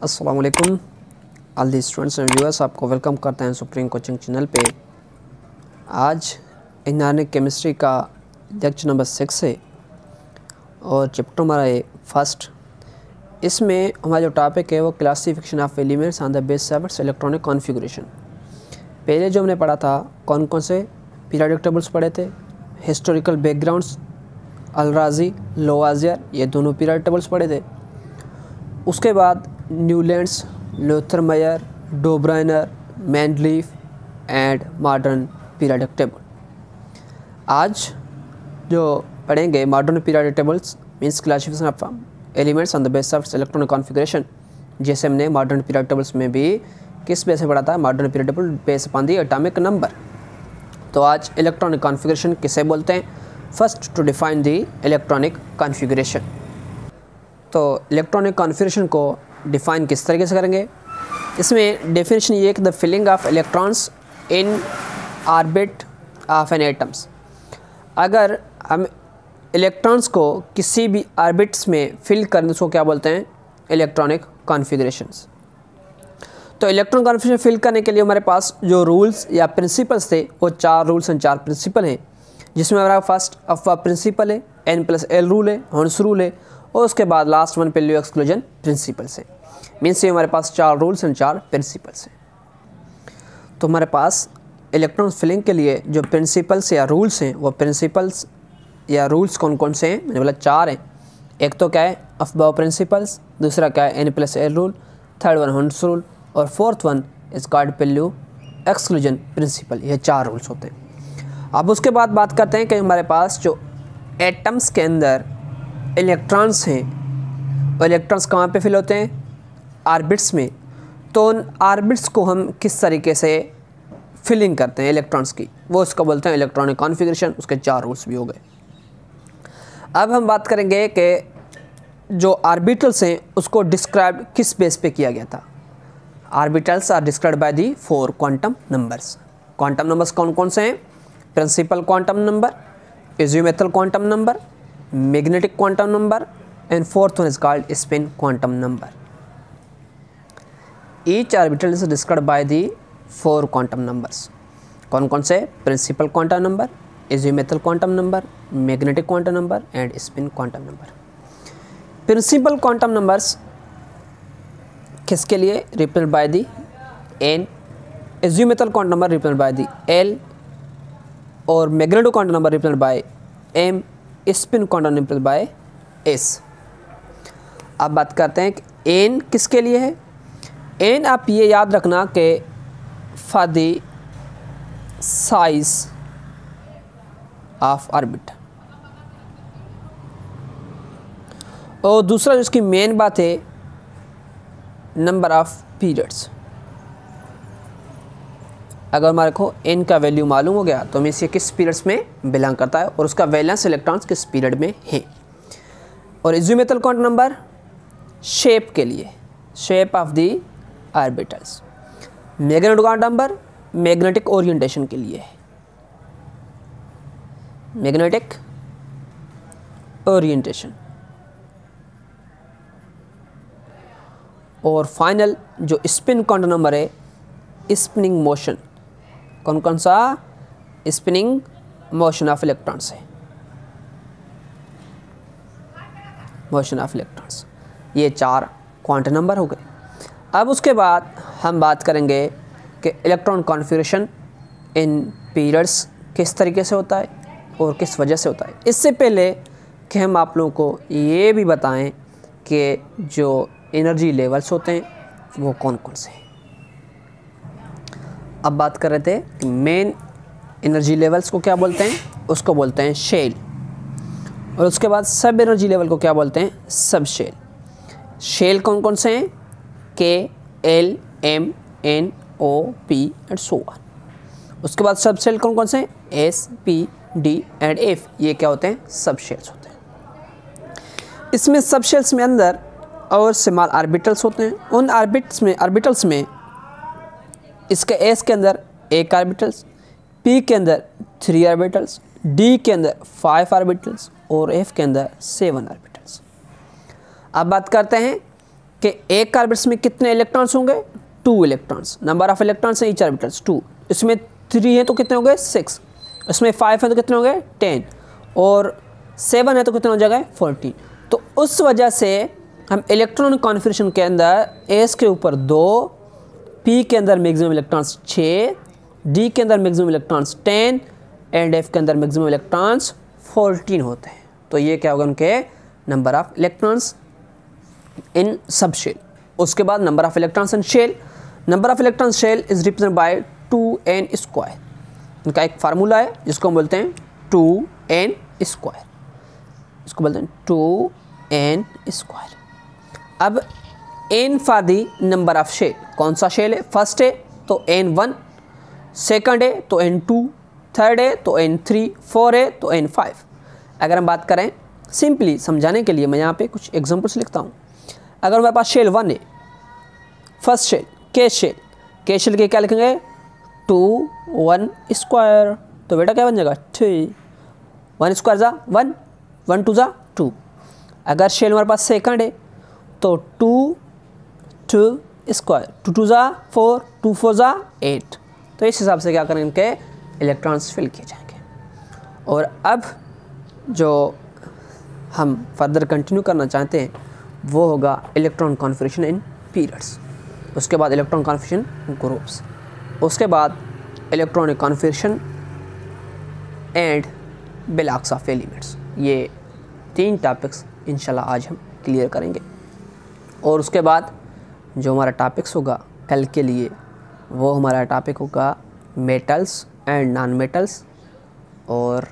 अस्सलाम वालेकुम all the students and viewers, आपको वेलकम करते हैं सुप्रीम कोचिंग चैनल पे। आज इनऑर्गेनिक केमिस्ट्री का लेक्चर नंबर 6 है और चैप्टर हमारा है फर्स्ट। इसमें हमारा जो टॉपिक है वो classification of elements on the basis of its electronic configuration. पहले जो हमने पढ़ा था कौन कौन से पीरियोडिक टेबल्स पढ़े थे, हिस्टोरिकल बैकग्राउंड्स, अल-राज़ी, लोवाज़ियर, ये दोनों पीरियोडिक टेबल्स पढ़े थे। उसके बाद Newlands, Lothar Meyer, Dobereiner, Mendeleev and modern periodic table. आज जो पढ़ेंगे modern periodic tables means classification of elements on the basis of electronic configuration. जैसे हमने मॉडर्न पीरियोडिक टेबल्स में भी किस बेस पे पढ़ा था, modern periodic table base upon the atomic number. तो आज इलेक्ट्रॉनिक कॉन्फ़िगरेशन किसे बोलते हैं, first to define the electronic configuration. तो इलेक्ट्रॉनिक कॉन्फ़िगरेशन को डिफ़ाइन किस तरीके से करेंगे, इसमें डेफिनेशन ये है कि the filling of electrons in orbit of an atoms. अगर हम इलेक्ट्रॉन्स को किसी भी ऑर्बिट्स में फिल करें उसको क्या बोलते हैं, इलेक्ट्रॉनिक कॉन्फ़िगरेशंस। तो इलेक्ट्रॉन कॉन्फ़िगरेशन फिल करने के लिए हमारे पास जो रूल्स या प्रिंसिपल्स थे वो 4 रूल्स एंड 4 प्रिंसिपल हैं, जिसमें हमारा फर्स्ट अफवा प्रिंसिपल है, N+L रूल है, हॉर्न्स रूल है, और उसके बाद last one value exclusion principles है। मीन्स ये हमारे पास 4 रूल्स एंड 4 प्रिंसिपल्स हैं। तो हमारे पास इलेक्ट्रॉन फिलिंग के लिए जो प्रिंसिपल्स या रूल्स हैं वो प्रिंसिपल्स या रूल्स कौन कौन से हैं, मैंने बोला 4 हैं। एक तो क्या है अफबा प्रिंसिपल्स, दूसरा क्या है N+L रूल, थर्ड वन हॉर्न्स रूल और fourth one is called Pauli exclusion principle. ये 4 रूल्स होते हैं। अब उसके बाद बात करते हैं कि हमारे पास जो एटम्स के अंदर इलेक्ट्रॉन्स हैं, वो इलेक्ट्रॉन्स कहाँ पे फिल होते हैं, ऑर्बिट्स में। तो उन ऑर्बिट्स को हम किस तरीके से फिलिंग करते हैं इलेक्ट्रॉन्स की, वो उसको बोलते हैं इलेक्ट्रॉनिक कॉन्फ़िगरेशन। उसके 4 रूल्स भी हो गए। अब हम बात करेंगे कि जो ऑर्बिटल्स हैं उसको डिस्क्राइब किस बेस पे किया गया था। Orbitals are described by the 4 quantum numbers. Quantum numbers कौन कौन से हैं, principal quantum number, azimuthal quantum number, magnetic quantum number and fourth one is called spin quantum number. Each orbital is described by the 4 quantum numbers. कौन कौन से, principal quantum number, azimuthal quantum number, magnetic quantum number and spin quantum number. Principal quantum numbers किसके लिए, represent by the N, azimuthal quantum number represent by the L और magnetic quantum number represent by M, spin quantum number by S। अब बात करते हैं कि N किसके लिए है। N आप ये याद रखना कि for the size of orbit. और दूसरा जिसकी मेन बात है नंबर ऑफ पीरियड्स। अगर हमारे को N का वैल्यू मालूम हो गया तो हमें इसे किस पीरियड्स में बिलोंग करता है और उसका वैलेंस इलेक्ट्रॉन्स किस पीरियड में है। और एजिमुथल क्वांटम नंबर शेप के लिए, shape of the orbitals. Magnetic quantum number magnetic orientation के लिए है, मैग्नेटिक ओरिएंटेशन। और फाइनल जो स्पिन क्वांटम नंबर है, स्पिनिंग मोशन। कौन कौन सा, स्पिनिंग मोशन ऑफ इलेक्ट्रॉन्स है, मोशन ऑफ इलेक्ट्रॉन्स। ये 4 क्वांटम नंबर हो गए। अब उसके बाद हम बात करेंगे कि इलेक्ट्रॉन कॉन्फ़िगरेशन इन पीरियड्स किस तरीके से होता है और किस वजह से होता है। इससे पहले कि हम आप लोगों को ये भी बताएं कि जो एनर्जी लेवल्स होते हैं वो कौन कौन से हैं। अब बात कर रहे थे कि मेन एनर्जी लेवल्स को क्या बोलते हैं, उसको बोलते हैं शेल। और उसके बाद सब एनर्जी लेवल को क्या बोलते हैं, सब शेल। शेल कौन कौन से हैं, K, L, M, N, O, P and so on. उसके बाद सब शेल कौन कौन से हैं, S, P, D and F। ये क्या होते हैं, सब शेल्स होते हैं। इसमें सब शेल्स में अंदर और स्मॉल ऑर्बिटल्स होते हैं। उन ऑर्बिटल्स में इसके S के अंदर 1 ऑर्बिटल्स, P के अंदर 3 ऑर्बिटल्स, D के अंदर 5 ऑर्बिटल्स और F के अंदर 7 ऑर्बिटल्स। अब बात करते हैं कि एक ऑर्बिट्स में कितने इलेक्ट्रॉन्स होंगे, 2 electrons, number of electrons in each orbitals 2, इसमें 3 है तो कितने हो गए 6, इसमें 5 है तो कितने हो गए 10, और 7 है तो कितने हो जाएगा 14। तो उस वजह से हम इलेक्ट्रॉन कॉन्फिगरेशन के अंदर एस के ऊपर 2, पी के अंदर मैक्सिमम इलेक्ट्रॉन्स 6, डी के अंदर मैक्सिमम इलेक्ट्रॉन्स 10 एंड एफ के अंदर मैक्सिमम इलेक्ट्रॉन्स 14 होते हैं। तो ये क्या होगा उनके नंबर ऑफ इलेक्ट्रॉन्स इन सब शेल। उसके बाद number of electrons in shell, number of electrons shell is represented by 2n square. इनका एक फार्मूला है जिसको हम बोलते हैं 2n स्क्वायर, इसको बोलते हैं 2n स्क्वायर। अब n for the number of shell, कौन सा शेल है, फर्स्ट है तो n1, सेकंड है तो n2, थर्ड है तो n3, फोर है तो n5। अगर हम बात करें सिंपली समझाने के लिए मैं यहाँ पे कुछ एग्जांपल्स लिखता हूँ। अगर मेरे पास शेल 1 है, फर्स्ट शेल के शेल के क्या लिखेंगे 2 1 स्क्वायर, तो बेटा क्या बन जाएगा 3, 1 स्क्वायर जा 1, 1 2 जा 2। अगर शेल हमारे पास सेकंड है तो 2 2 स्क्वायर, 2 2 जा 4, 2 4 जा 8। तो इस हिसाब से क्या करेंगे इनके इलेक्ट्रॉन्स फिल किए जाएंगे। और अब जो हम फर्दर कंटिन्यू करना चाहते हैं वो होगा इलेक्ट्रॉन कॉन्फिगरेशन इन पीरियड्स, उसके बाद इलेक्ट्रॉन कॉन्फिगरेशन ग्रुप्स, उसके बाद electronic configuration and blocks of elements. ये 3 टॉपिक्स इंशाल्लाह आज हम क्लियर करेंगे। और उसके बाद जो हमारा टॉपिक्स होगा कल के लिए वो हमारा टॉपिक होगा मेटल्स एंड नॉन मेटल्स और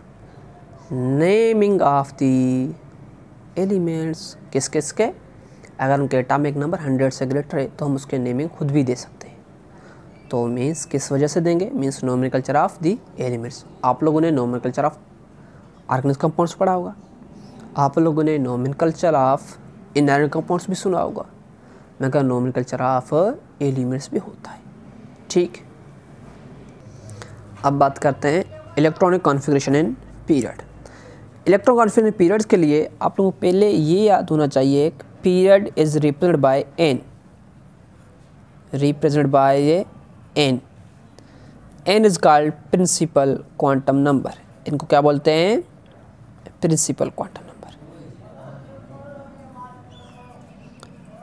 नेमिंग ऑफ दी एलिमेंट्स, किस किस के अगर उनके एटॉमिक नंबर 100 से ग्रेटर है तो हम उसके नेमिंग खुद भी दे सकते हैं। तो मीन्स किस वजह से देंगे, means nomenclature of the elements. आप लोगों ने नोमेनक्लेचर ऑफ ऑर्गेनिक कंपाउंड्स पढ़ा होगा, आप लोगों ने नोमेनक्लेचर ऑफ इनऑर्गेनिक कंपाउंड्स भी सुना होगा, मगर नोमेनक्लेचर ऑफ एलिमेंट्स भी होता है। ठीक, अब बात करते हैं electronic configuration in period. Electron configuration periods के लिए आप लोगों को पहले ये याद होना चाहिए, period is represented by n, represented by n, n is called principal quantum number. इनको क्या बोलते हैं, principal quantum number,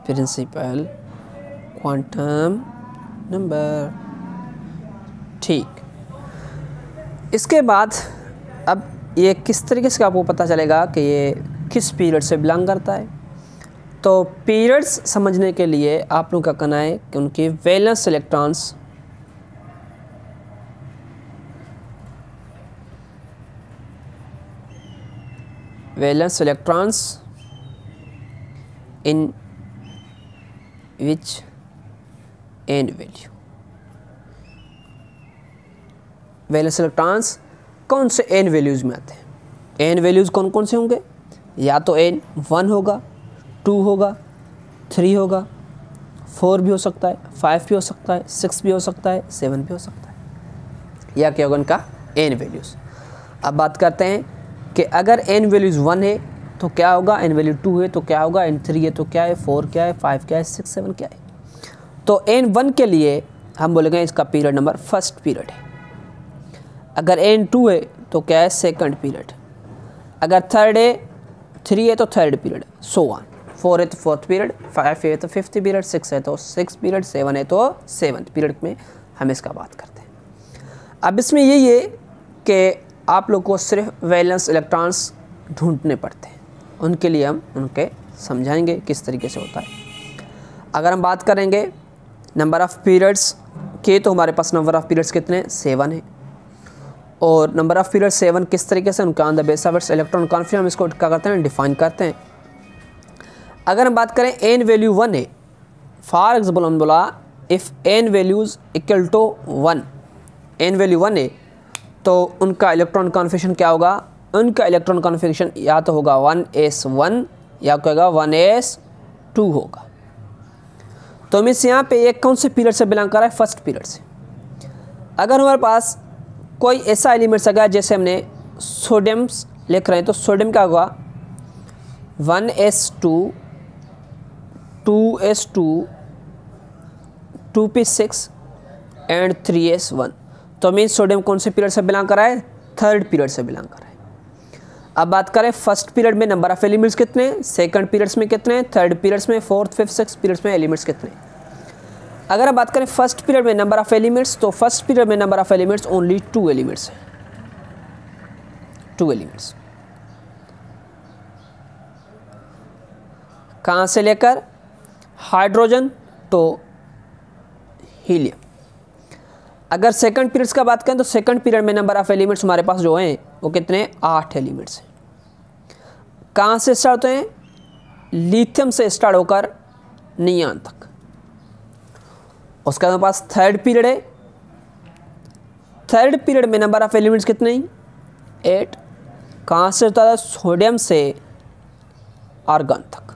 principal quantum number. ठीक, इसके बाद अब ये किस तरीके से आपको पता चलेगा कि ये किस पीरियड से बिलोंग करता है। तो पीरियड्स समझने के लिए आप लोगों का कहना है कि उनके valence electrons in which n value, valence electrons कौन से n वैल्यूज़ में आते हैं। n वैल्यूज़ कौन कौन से होंगे, या तो n 1 होगा, 2 होगा, 3 होगा, 4 भी हो सकता है, 5 भी हो सकता है, 6 भी हो सकता है, 7 भी हो सकता है, या क्या होगा उनका n वैल्यूज़। अब बात करते हैं कि अगर n वैल्यूज़ 1 है तो क्या होगा, n वैल्यू 2 है तो क्या होगा, n 3 है तो क्या है, 4 क्या है, 5 क्या है, 6 7 क्या है। तो n 1 के लिए हम बोलेंगे इसका पीरियड नंबर फर्स्ट पीरियड है। अगर n 2 है तो क्या है, सेकंड पीरियड। अगर थर्ड है, 3 है तो थर्ड पीरियड, सो ऑन। 4 है तो फोर्थ पीरियड, 5 है तो फिफ्थ पीरियड, 6 है तो सिक्स पीरियड, 7 है तो सेवन्थ पीरियड में हम इसका बात करते हैं। अब इसमें यही है कि आप लोग को सिर्फ वैलेंस इलेक्ट्रॉन्स ढूंढने पड़ते हैं, उनके लिए हम उनके समझाएंगे किस तरीके से होता है। अगर हम बात करेंगे नंबर ऑफ़ पीरियड्स के, तो हमारे पास नंबर ऑफ़ पीरियड्स कितने, 7 है। और नंबर ऑफ़ पीरियड 7 किस तरीके से, उनका on the base of its electron configuration हम इसको क्या करते हैं, डिफाइन करते हैं। अगर हम बात करें n वैल्यू 1 है, फॉर एग्जाम्पल हम बोला if n values equal to 1, n value 1 है तो उनका इलेक्ट्रॉन कॉन्फिगरेशन क्या होगा, उनका इलेक्ट्रॉन कॉन्फिगरेशन या तो होगा 1s1 या क्या होगा 1s2 होगा। तो मीन्स यहाँ पे एक कौन से पीरियड से बिलोंग कर रहा है, फर्स्ट पीरियड से। अगर हमारे पास कोई ऐसा एलिमेंट्स अगर जैसे हमने सोडियम्स लिख रहे हैं तो सोडियम क्या होगा 1s2 2s2 2p6 and 3s1। तो मीन सोडियम कौन से पीरियड से बिलोंग कर रहा है? थर्ड पीरियड से बिलोंग कर रहा है। अब बात करें फर्स्ट पीरियड में नंबर ऑफ एलिमेंट्स कितने, सेकंड पीरियड्स में कितने, थर्ड पीरियड्स में, फोर्थ फिफ्थ सिक्स पीरियड्स में एलिमेंट्स कितने। अगर हम बात करें फर्स्ट पीरियड में नंबर ऑफ एलिमेंट्स, तो फर्स्ट पीरियड में number of elements only 2 elements हैं, 2 एलिमेंट्स। कहाँ से लेकर? हाइड्रोजन तो हीलियम। अगर सेकंड पीरियड्स का बात करें तो सेकंड पीरियड में नंबर ऑफ एलिमेंट्स हमारे पास जो हैं वो कितने? 8 एलिमेंट्स हैं। कहाँ से स्टार्ट होते हैं? लिथियम से स्टार्ट होकर नियान तक। उसके बाद हमारे पास थर्ड पीरियड है। थर्ड पीरियड में नंबर ऑफ एलिमेंट्स कितने? 8। कहाँ से होता है? सोडियम से आर्गन तक।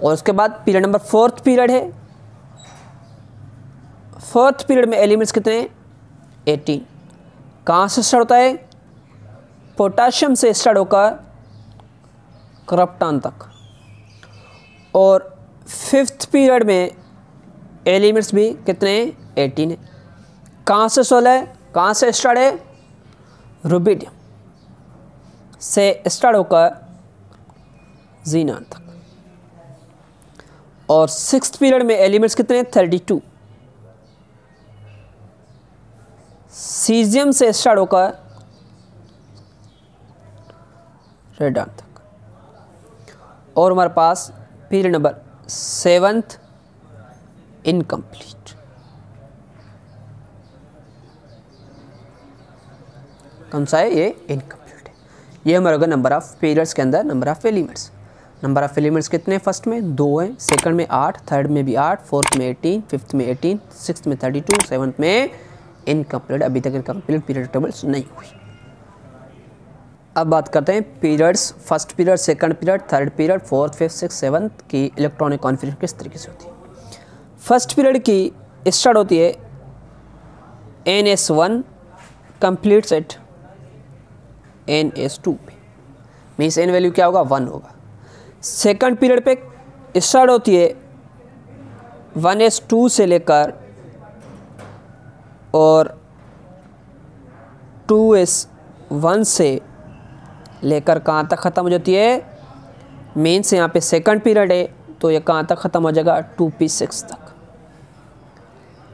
और उसके बाद पीरियड नंबर फोर्थ पीरियड है। फोर्थ पीरियड में एलिमेंट्स कितने? 18। कहाँ से स्टार्ट होता है? पोटाशियम से स्टार्ट होकर क्रिप्टॉन तक। और फिफ्थ पीरियड में एलिमेंट्स भी कितने? 18 है। कहाँ से 16 है? कहाँ से स्टार्ट है? रुबिडियम से स्टार्ट होकर जीनान तक। और सिक्स्थ पीरियड में एलिमेंट्स कितने? 32। सीजियम से स्टार्ट होकर रेडान तक। और हमारे पास पीरियड नंबर 7th इनकम्प्लीट। कौन सा है? ये इनकम्प्लीट है। ये हमारा होगा नंबर ऑफ पीरियड्स के अंदर number of elements. Number of elements कितने? फर्स्ट में 2 हैं, सेकंड में 8, थर्ड में भी 8, फोर्थ में 18, फिफ्थ में 18, सिक्स्थ में 32, सेवन्थ में इनकम्प्लीट। अभी तक इनकम्प्लीट पीरियड टेबल्स नहीं हुई। अब बात करते हैं periods. First period, second period, third period, fourth fifth six seventh की इलेक्ट्रॉनिक कॉन्फिगरेशन किस तरीके से होती है। फर्स्ट पीरियड की स्टार्ट होती है NS1 कंप्लीट्स एट NS2 पे, मीन्स n वैल्यू क्या होगा? 1 होगा। सेकंड पीरियड पे स्टार्ट होती है 1s2 से लेकर और 2s1 से लेकर कहाँ तक ख़त्म हो जाती है? मीन्स यहाँ पे सेकंड पीरियड है तो ये कहाँ तक ख़त्म हो जाएगा? 2p6 तक।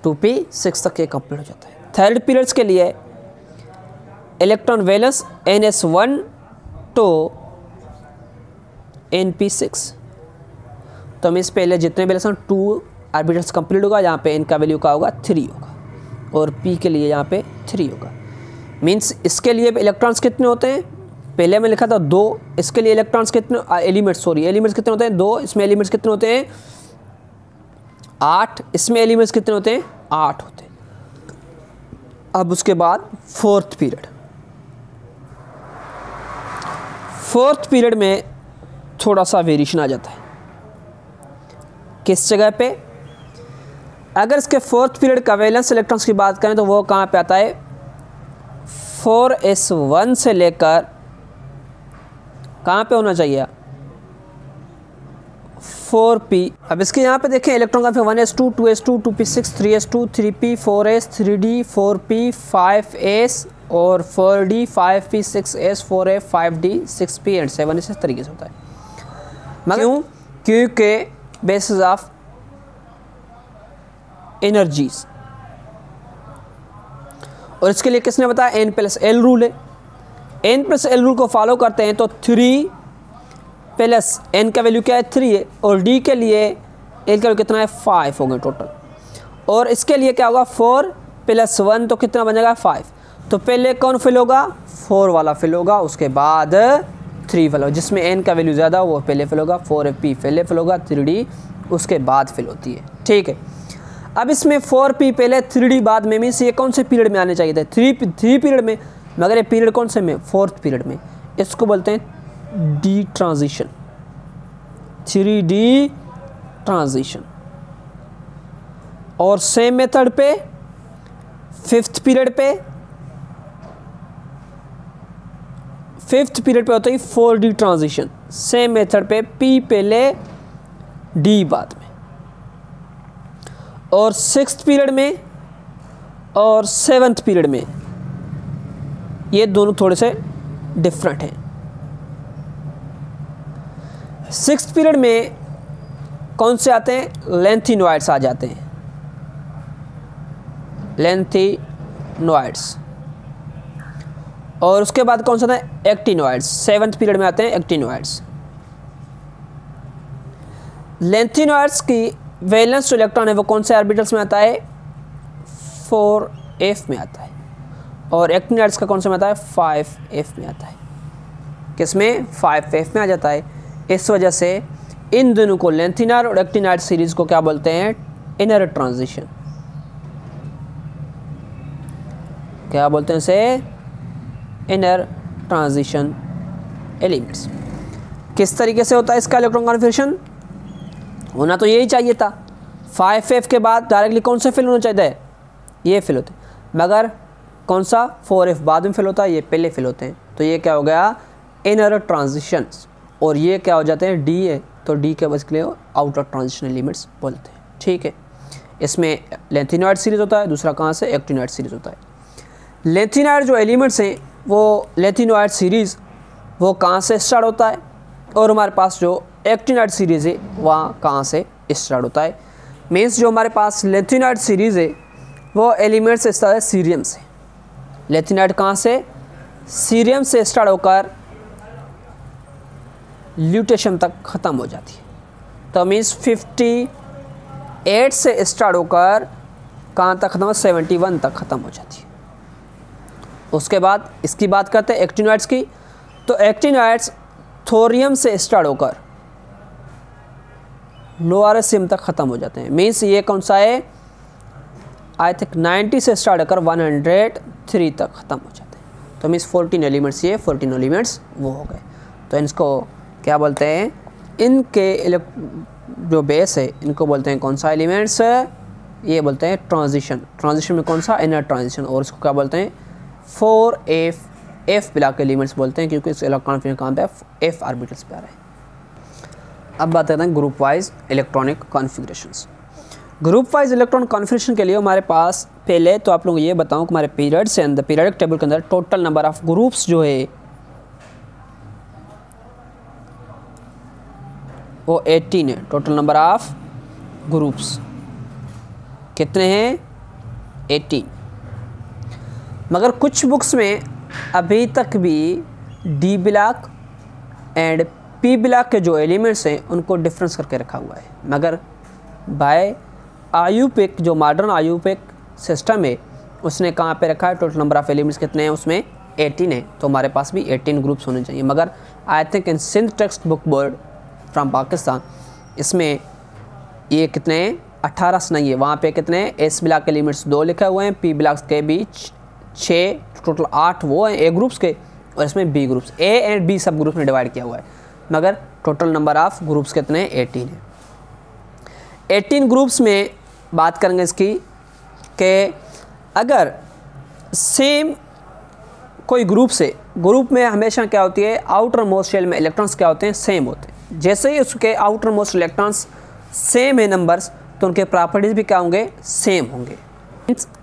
2p6 तक ये कंप्लीट हो जाता है। थर्ड पीरियड्स के लिए इलेक्ट्रॉन वैलेंस NS1 तो NP6। तो मीन्स पहले जितने वैलेंस 2 ऑर्बिटल्स कंप्लीट होगा, यहाँ पे n का वैल्यू का होगा? 3 होगा। और p के लिए यहाँ पे 3 होगा। मीन्स इसके लिए इलेक्ट्रॉन्स कितने होते हैं? पहले मैं लिखा था 2, इसके लिए इलेक्ट्रॉन्स कितने? एलिमेंट्स कितने होते हैं? 2। इसमें एलिमेंट्स कितने होते हैं? 8। इसमें एलिमेंट्स कितने होते हैं? 8 होते हैं। अब उसके बाद फोर्थ पीरियड। फोर्थ पीरियड में थोड़ा सा वेरिएशन आ जाता है। किस जगह पे? अगर इसके फोर्थ पीरियड का वैलेंस इलेक्ट्रॉन्स की बात करें तो वो कहाँ पे आता है? 4s1 से लेकर कहाँ पे होना चाहिए? 4p। अब इसके यहाँ पे देखें इलेक्ट्रॉन का 1s2 2s2 2p6 3s2 3p 4s 3d 4p 5s और 4d 5p 6s 4f 5d 6p and 7s इस तरीके से होता है। क्यों? क्योंकि बेसिस ऑफ एनर्जीज। और इसके लिए किसने बताया? n+l रूल है। n+l रूल को फॉलो करते हैं तो 3 प्लस n का वैल्यू क्या है? 3 है। और d के लिए l का वैल्यू कितना है? 5 हो गए टोटल। और इसके लिए क्या होगा? 4 + 1 तो कितना बन जाएगा? 5। तो पहले कौन फिल होगा? 4 वाला फिल होगा, उसके बाद 3 वाला, जिसमें n का वैल्यू ज़्यादा वो पहले फिल होगा। 4p पहले फिल होगा, 3d उसके बाद फिल होती है। ठीक है। अब इसमें 4p पहले 3d बाद में, मीन्स ये कौन से पीरियड में आने चाहिए थे? 3 पीरियड में, मगर ये पीरियड कौन से में? फोर्थ पीरियड में। इसको बोलते हैं डी ट्रांजिशन, 3d ट्रांजिशन। और सेम मेथड पे फिफ्थ पीरियड पे होता है 4d ट्रांजिशन। सेम मेथड पे p पहले डी बाद में, और 6th पीरियड में और 7th पीरियड में ये दोनों थोड़े से डिफरेंट हैं। 6th पीरियड में कौन से आते हैं? लैंथिनोइड्स आ जाते हैं, लैंथिनोइड्स। और उसके बाद कौन सा आता है? एक्टिनोइड्स। 7th पीरियड में आते हैं एक्टिनोइड्स। लैंथिनोइड्स की वैलेंस जो इलेक्ट्रॉन है वो कौन से ऑर्बिटल्स में आता है? 4f में आता है। और एक्टिनोइड्स का कौन सा में आता है? 5f में आता है। किसमें? 5f में आ जाता है। इस वजह से इन दोनों को, लैंथिनोइड और एक्टिनोइड सीरीज को क्या बोलते हैं? Inner transition. क्या बोलते हैं इसे? Inner transition elements. किस तरीके से होता है इसका इलेक्ट्रॉन कॉन्फिगरेशन? होना तो यही चाहिए था, 5f के बाद डायरेक्टली कौन सा फिल होना चाहिए? ये फिल होते, मगर कौन सा? 4f बाद में फिल होता है, ये पहले फिल होते हैं। तो ये क्या हो गया? Inner transitions. और ये क्या हो जाते हैं? डी है, तो डी के बस के लिए आउटर ट्रांजिशन एलिमेंट्स बोलते हैं। ठीक है, इसमें लैंथिनोइड सीरीज होता है, दूसरा कहाँ से? एक्टिनोइड सीरीज होता है। लैंथिनोइड जो एलिमेंट्स हैं वो लैंथिनोइड सीरीज़ वो कहाँ से स्टार्ट होता है, और हमारे पास जो एक्टिनोइड सीरीज़ है वहाँ कहाँ से स्टार्ट होता है? मीन्स जो हमारे पास लैंथिनोइड सीरीज़ है वो एलिमेंट से स्टार्ट है सीरियम से। लैंथिनोइड कहाँ से? सीरियम से स्टार्ट होकर ल्यूटेशियम तक ख़त्म हो जाती है। तो मीन्स 58 से स्टार्ट होकर कहाँ तक ख़त्म? 71 तक ख़त्म हो जाती है। उसके बाद इसकी बात करते हैं एक्टिनोइड्स की। तो एक्टिनोइड्स थोरियम से स्टार्ट होकर लोअरसियम तक ख़त्म हो जाते हैं। मीन्स ये कौन सा है? आई थिंक 90 से स्टार्ट होकर 103 तक ख़त्म हो जाते हैं। तो मीन्स 14 एलिमेंट्स, ये 14 एलिमेंट्स वो हो गए। तो इनको क्या बोलते हैं? इनके जो बेस है इनको बोलते हैं कौन सा एलिमेंट्स? ये बोलते हैं ट्रांजिशन। ट्रांजिशन में कौन सा? Inner transition. और इसको क्या बोलते हैं? 4f ब्लॉक एलिमेंट्स बोलते हैं, क्योंकि इस इलेक्ट्रॉन फिर कहाँ पे? f ऑर्बिटल्स पे आ रहे हैं। अब बात करते हैं group wise electronic configurations. Group wise electron configuration के लिए हमारे पास पहले तो आप लोगों को ये बताऊँ कि हमारे पीरियड से अंदर, पीरियडिक टेबल के अंदर टोटल नंबर ऑफ ग्रुप्स जो है वो 18 है। टोटल नंबर ऑफ ग्रुप्स कितने हैं? 18। मगर कुछ बुक्स में अभी तक भी D block and P block के जो एलिमेंट्स हैं उनको डिफरेंस करके रखा हुआ है। मगर बाय आयुपिक, जो मॉडर्न आयुपिक सिस्टम है, उसने कहाँ पे रखा है? टोटल नंबर ऑफ एलिमेंट्स कितने हैं? उसमें 18 है। तो हमारे पास भी 18 ग्रुप्स होने चाहिए। मगर I think in Sindh text book board from Pakistan इसमें ये कितने हैं? 18 से नहीं है। वहाँ पे कितने हैं? एस ब्लॉक के एलिमेंट्स 2 लिखे हुए हैं, पी ब्लॉक के बीच 6, टोटल 8 वो हैं ए ग्रुप्स के, और इसमें B groups, A and B sub groups में डिवाइड किया हुआ है। मगर टोटल नंबर ऑफ ग्रुप्स कितने हैं? 18 है। 18 ग्रुप्स में बात करेंगे इसकी कि अगर सेम कोई ग्रुप से, ग्रुप में हमेशा क्या होती है? आउटर मोस्ट शेल में इलेक्ट्रॉन्स क्या होते हैं? सेम होते हैं। जैसे ही उसके आउटर मोस्ट इलेक्ट्रॉन्स सेम है नंबर्स, तो उनके प्रॉपर्टीज़ भी क्या होंगे? सेम होंगे।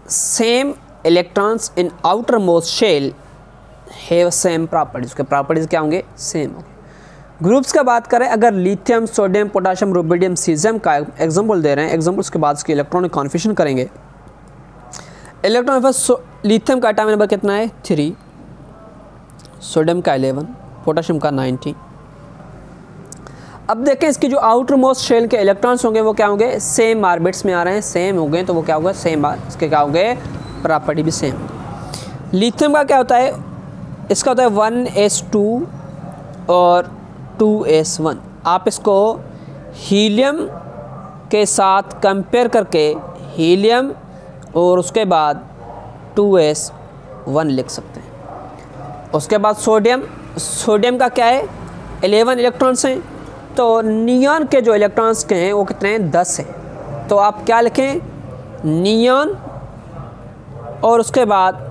Same electrons in outer most shall have same properties. के प्रॉपर्टीज़ क्या होंगे? सेम होंगे। ग्रुप्स का बात करें, अगर lithium, sodium, potassium, rubidium, caesium का एग्जांपल दे रहे हैं, एग्जांपल्स के बाद इसकी इलेक्ट्रॉनिक कॉन्फ़िगरेशन करेंगे। इलेक्ट्रॉन फर्स्ट लिथियम का एटॉमिक नंबर कितना है? 3, सोडियम का 11, पोटाशियम का 90। अब देखें इसकी जो आउटर मोस्ट शेल के इलेक्ट्रॉन्स होंगे वो क्या होंगे? सेम ऑर्बिट्स में आ रहे हैं, सेम होंगे, तो वो क्या होगा? सेम, इसके क्या होंगे? प्रॉपर्टी भी सेम होंगे। लिथियम का क्या होता है? इसका होता है 1s2 और 2s1। आप इसको हीलियम के साथ कंपेयर करके हीलियम और उसके बाद 2s1 लिख सकते हैं। उसके बाद सोडियम, सोडियम का क्या है? 11 इलेक्ट्रॉन्स हैं। तो नियॉन के जो इलेक्ट्रॉन्स के हैं वो कितने हैं? 10 हैं। तो आप क्या लिखें? नियॉन और उसके बाद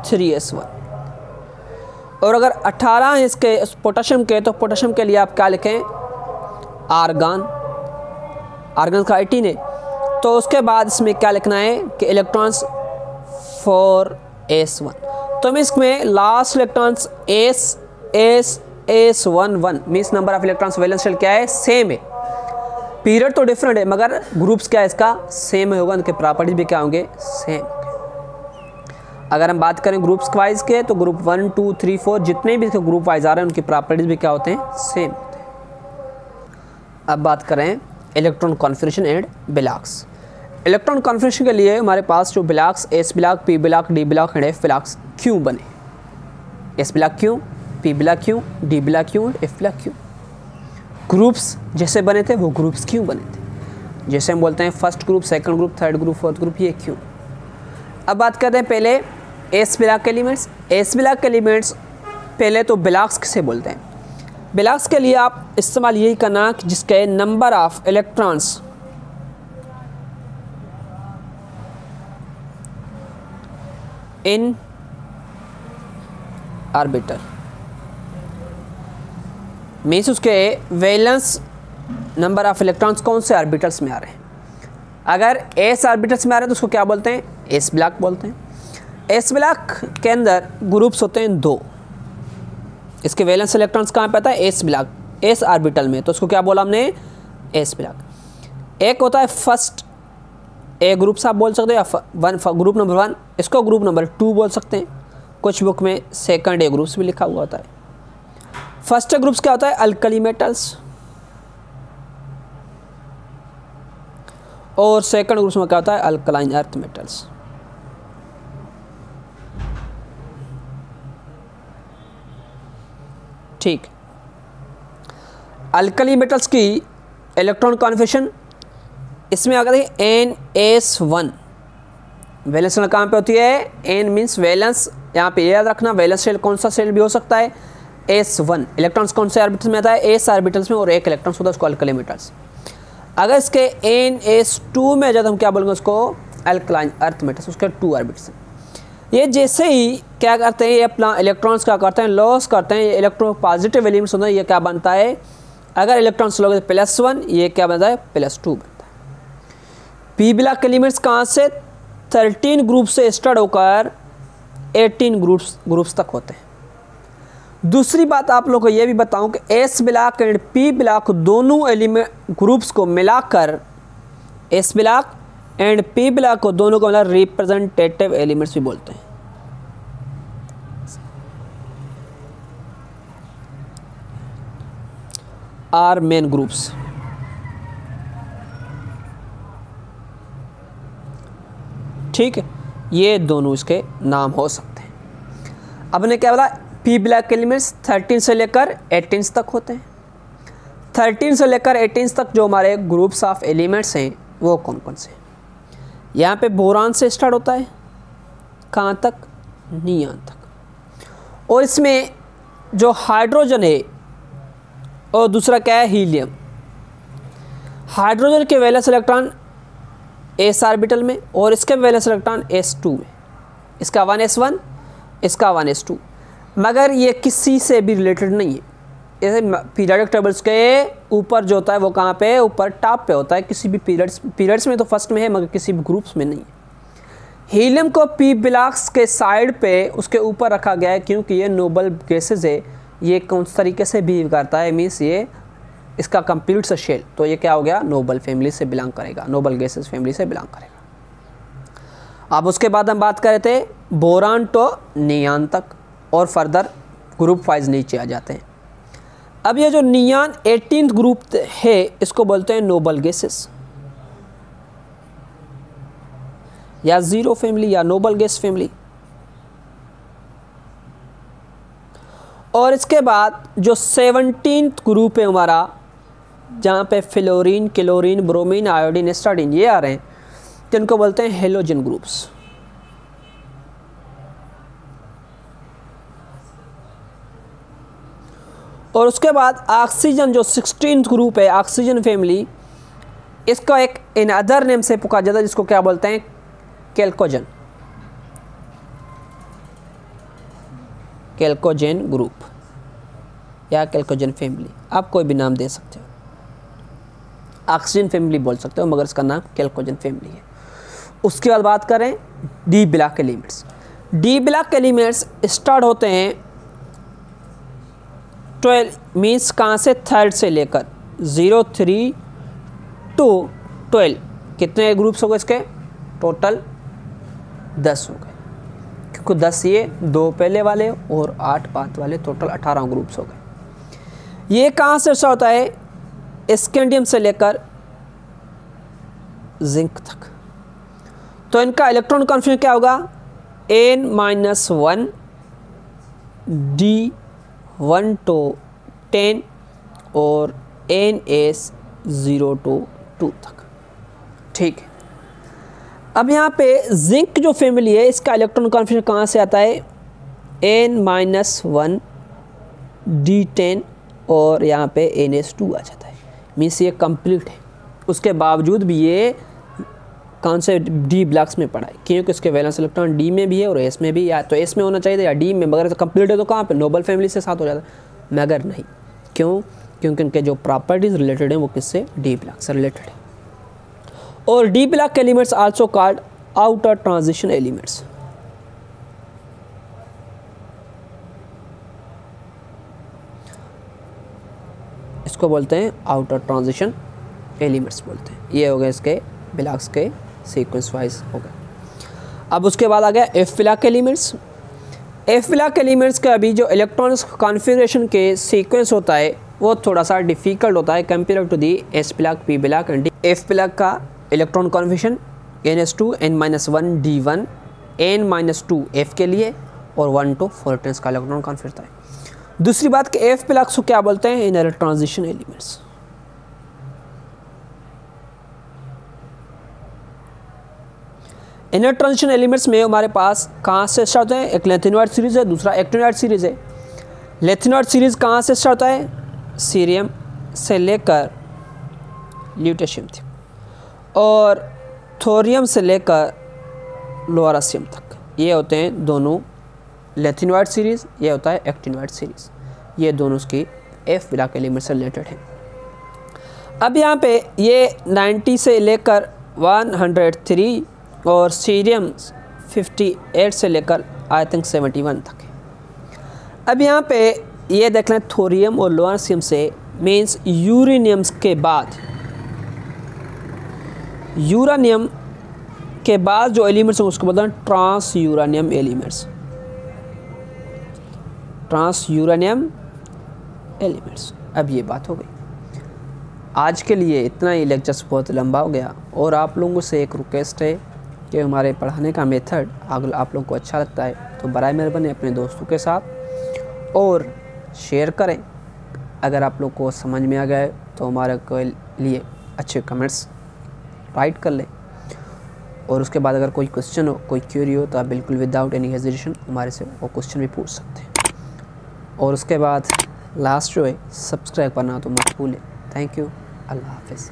3s1। और अगर 18 हैं इसके पोटेशियम के, तो पोटेशियम के लिए आप क्या लिखें, आर्गन। आर्गन का 18 है, तो उसके बाद इसमें क्या लिखना है कि इलेक्ट्रॉन्स 4s1। तो मीन्स में last electrons S1 means number of electrons valence shell क्या है, सेम है। पीरियड तो डिफरेंट है मगर ग्रुप्स क्या है इसका, सेम होगा, उनके प्रॉपर्टीज भी क्या होंगे, सेम। अगर हम बात करें ग्रुप्स वाइज के, तो ग्रुप 1 2 3 4 जितने भी ग्रुप वाइज आ रहे हैं उनकी प्रॉपर्टीज भी क्या होते हैं, सेम होते हैं। अब बात करें electron configuration and blocks. Electron configuration के लिए हमारे पास जो blocks S block, P block, D block and F blocks क्यों बने, S ब्लॉक क्यों, P ब्लॉक क्यों, D ब्लॉक क्यों, F ब्लॉक क्यों। ग्रुप्स जैसे बने थे वो ग्रुप्स क्यों बने थे, जैसे हम बोलते हैं first group, second group, third group, fourth group, ये क्यों। अब बात करते हैं पहले S ब्लॉक के एलिमेंट्स। S ब्लॉक के एलिमेंट्स पहले तो ब्लॉक्स किसे बोलते हैं। ब्लॉक्स के लिए आप इस्तेमाल यही करना कि जिसके number of electrons in orbital, means उसके वैलेंस नंबर ऑफ इलेक्ट्रॉन्स कौन से आर्बिटल्स में आ रहे हैं। अगर S आर्बिटल्स में आ रहे हैं तो उसको क्या बोलते हैं, S ब्लॉक बोलते हैं। S ब्लॉक के अंदर ग्रुप्स होते हैं 2, इसके वैलेंस इलेक्ट्रॉन्स कहाँ पे आता है, S ब्लॉक, S आर्बिटल में, तो उसको क्या बोला हमने, S ब्लॉक। एक होता है फर्स्ट ए ग्रुप्स आप बोल सकते हो, या ग्रुप नंबर 1, इसको ग्रुप नंबर 2 बोल सकते हैं। कुछ बुक में सेकंड ए ग्रुप्स भी लिखा हुआ होता है। फर्स्ट ग्रुप्स क्या होता है, अल्कली मेटल्स, और सेकंड ग्रुप्स में क्या होता है, अल्कलाइन अर्थ मेटल्स। ठीक, अल्कली मेटल्स की इलेक्ट्रॉन कॉन्फिगरेशन इसमें अगर NS1 वैलेंस शेल कहाँ पे होती है, N मीन्स वैलेंस, यहाँ पे याद रखना वैलेंस शेल कौन सा शेल भी हो सकता है, S1। इलेक्ट्रॉन्स कौन से ऑर्बिटल्स में आता है, S ऑर्बिटल्स में, और एक इलेक्ट्रॉन्स होता है उसको अल्कली मेटल्स। अगर इसके NS2 में आ जाए तो हम क्या बोलेंगे उसको, अल्कलाइन अर्थ मेटल्स, उसके 2 ऑर्बिटल्स। ये जैसे ही क्या करते हैं, ये अपना इलेक्ट्रॉन्स क्या करते हैं, लॉस करते हैं। ये इलेक्ट्रॉन पॉजिटिव एलिमेंट्स होता है, ये क्या बनता है, अगर इलेक्ट्रॉन्स लोगे तो +1, ये क्या बनता है, +2 बनता है। P ब्लॉक एलिमेंट्स कहाँ से, 13 ग्रुप से स्टार्ट होकर 18 ग्रुप्स तक होते हैं। दूसरी बात आप लोग को ये भी बताऊं कि S block and P block दोनों एलिमेंट ग्रुप्स को मिलाकर, S block and P block को दोनों को मिला रिप्रेजेंटेटिव एलिमेंट्स भी बोलते हैं। Or main groups. ठीक है, ये दोनों इसके नाम हो सकते हैं। अब ने क्या बोला, P ब्लॉक एलिमेंट्स 13 से लेकर 18 तक होते हैं। 13 से लेकर 18 तक जो हमारे ग्रुप्स ऑफ एलिमेंट्स हैं वो कौन कौन से हैं। यहाँ पे बोरान से स्टार्ट होता है, कहाँ तक, नियान तक। और इसमें जो हाइड्रोजन है और दूसरा क्या है, हीलियम। हाइड्रोजन के वैलेंस इलेक्ट्रॉन S ऑर्बिटल में और इसके वैलेंस इलेक्ट्रॉन S2 में, इसका 1s1, इसका 1s2, मगर ये किसी से भी रिलेटेड नहीं है। जैसे पीरियडिक टेबल्स के ऊपर जो होता है वो कहाँ पे, ऊपर टॉप पे होता है, किसी भी पीरियड्स में तो फर्स्ट में है मगर किसी भी ग्रुप्स में नहीं है। हीलियम को P ब्लॉक्स के साइड पे उसके ऊपर रखा गया है क्योंकि ये नोबल गैसेज है, ये कौन तरीके से बिहेव करता है, मीन्स ये इसका कंप्लीट सा शेल, तो ये क्या हो गया, नोबल फैमिली से बिलोंग करेगा, नोबल गैसेज फैमिली से बिलोंग करेगा। अब उसके बाद हम बात कर रहे थे बोरान तो नियान तक, और फर्दर ग्रुप वाइज नीचे आ जाते हैं। अब ये जो नियान 18th ग्रुप है इसको बोलते हैं नोबल गैसेस, या जीरो फैमिली या नोबल गैस फैमिली। और इसके बाद जो 17th ग्रुप है हमारा, जहाँ पे फ्लोरीन, क्लोरीन, ब्रोमीन, आयोडीन, एस्टाडीन ये आ रहे हैं, जिनको बोलते हैं हेलोजन ग्रुप्स। और उसके बाद ऑक्सीजन जो 16th ग्रुप है, ऑक्सीजन फैमिली, इसका एक इन अदर नेम से पुकारा जाता है जिसको क्या बोलते हैं, कैल्कोजन। कैल्कोजेन ग्रुप या कैल्कोजेन फैमिली, आप कोई भी नाम दे सकते हो। ऑक्सीजन फैमिली बोल सकते हो मगर इसका नाम कैल्कोजेन फैमिली है। उसके बाद बात करें D block elements. D block elements start होते हैं 12 मीन्स कहाँ से, थर्ड से लेकर 0, 3 to 12। कितने ग्रुप्स हो गए इसके, टोटल 10 हो गए, क्योंकि 10 ये 2 पहले वाले और 8 बाद वाले, टोटल 18 ग्रुप्स हो गए। ये कहाँ से स्टार्ट होता है, स्कैंडियम से लेकर जिंक तक। तो इनका इलेक्ट्रॉन कॉन्फिगरेशन क्या होगा, N-1 D1 to 10 और NS0 to 2 तक। ठीक है, अब यहाँ पे जिंक जो फैमिली है इसका इलेक्ट्रॉन कॉन्फिगरेशन कहाँ से आता है, N-1 D10 और यहाँ पे NS2 आ जाता है। मीन्स ये कंप्लीट है, उसके बावजूद भी ये कौन से डी ब्लॉक्स में पड़ा है, क्योंकि इसके वैलेंस इलेक्ट्रॉन डी में भी है और एस में भी, या तो एस में होना चाहिए या डी में, मगर कंप्लीट है तो कहाँ पे, नोबल फैमिली से साथ हो जाता है, मगर नहीं। क्यों, क्योंकि इनके जो प्रॉपर्टीज रिलेटेड हैं वो किससे, डी ब्लॉक से रिलेटेड है। और D block elements also called outer transition elements. इसको बोलते हैं आउटर ट्रांजिशन एलिमेंट्स बोलते हैं। ये हो गए इसके ब्लॉक्स के सीक्वेंस वाइज हो गए। अब उसके बाद आ गया F block elements. F block elements का अभी जो इलेक्ट्रॉनिक्स कॉन्फ़िगरेशन के सीक्वेंस होता है वो थोड़ा सा डिफ़िकल्ट होता है compare to the S block, P block and D. F block का electron configuration NS2 N-1 D1 N-2 F के लिए और 1 to 4 10 का इलेक्ट्रॉन कॉन्फ़िगरेशन है। दूसरी बात कि एफ ब्लॉक्स को क्या बोलते हैं, inner transition elements. Inner transition elements में हमारे पास कहाँ से स्टार्ट होते हैं, एक लेथिनॉइड सीरीज़ है, दूसरा एक्टिनॉइड सीरीज़ है। लेथिनॉइड सीरीज़ कहाँ से स्टार्ट होता है, सीरियम से लेकर ल्यूटेशियम तक और थोरियम से लेकर लोरासियम तक। ये होते हैं दोनों लेथिनॉइड सीरीज़, ये होता है एक्टिनॉइड सीरीज़। ये दोनों उसकी एफ ब्लॉक एलिमेंट से रिलेटेड है। अब यहाँ पे ये 90 से लेकर 103 और सीरियम 58 से लेकर आई थिंक 71 तक है। अब यहाँ पे ये देख लें थोरियम और लोरासियम से मीन्स यूरेनियम्स के बाद, यूरेनियम के बाद जो एलिमेंट्स हैं उसको बोलते हैं transuranium elements. Transuranium elements. अब ये बात हो गई। आज के लिए इतना ही, लेक्चर्स बहुत लंबा हो गया और आप लोगों से एक रिक्वेस्ट है कि हमारे पढ़ाने का मेथड अगर आप लोगों को अच्छा लगता है तो बराए मेहरबानी अपने दोस्तों के साथ और शेयर करें। अगर आप लोग को समझ में आ गया है तो हमारे के लिए अच्छे कमेंट्स राइट कर लें और उसके बाद अगर कोई क्वेश्चन हो, कोई क्यूरी हो तो आप बिल्कुल विदाउट एनी हेजिटेशन हमारे से वो क्वेश्चन भी पूछ सकते हैं। और उसके बाद लास्ट जो है सब्सक्राइब करना तो मत भूलें। थैंक यू, अल्लाह हाफ़िज़।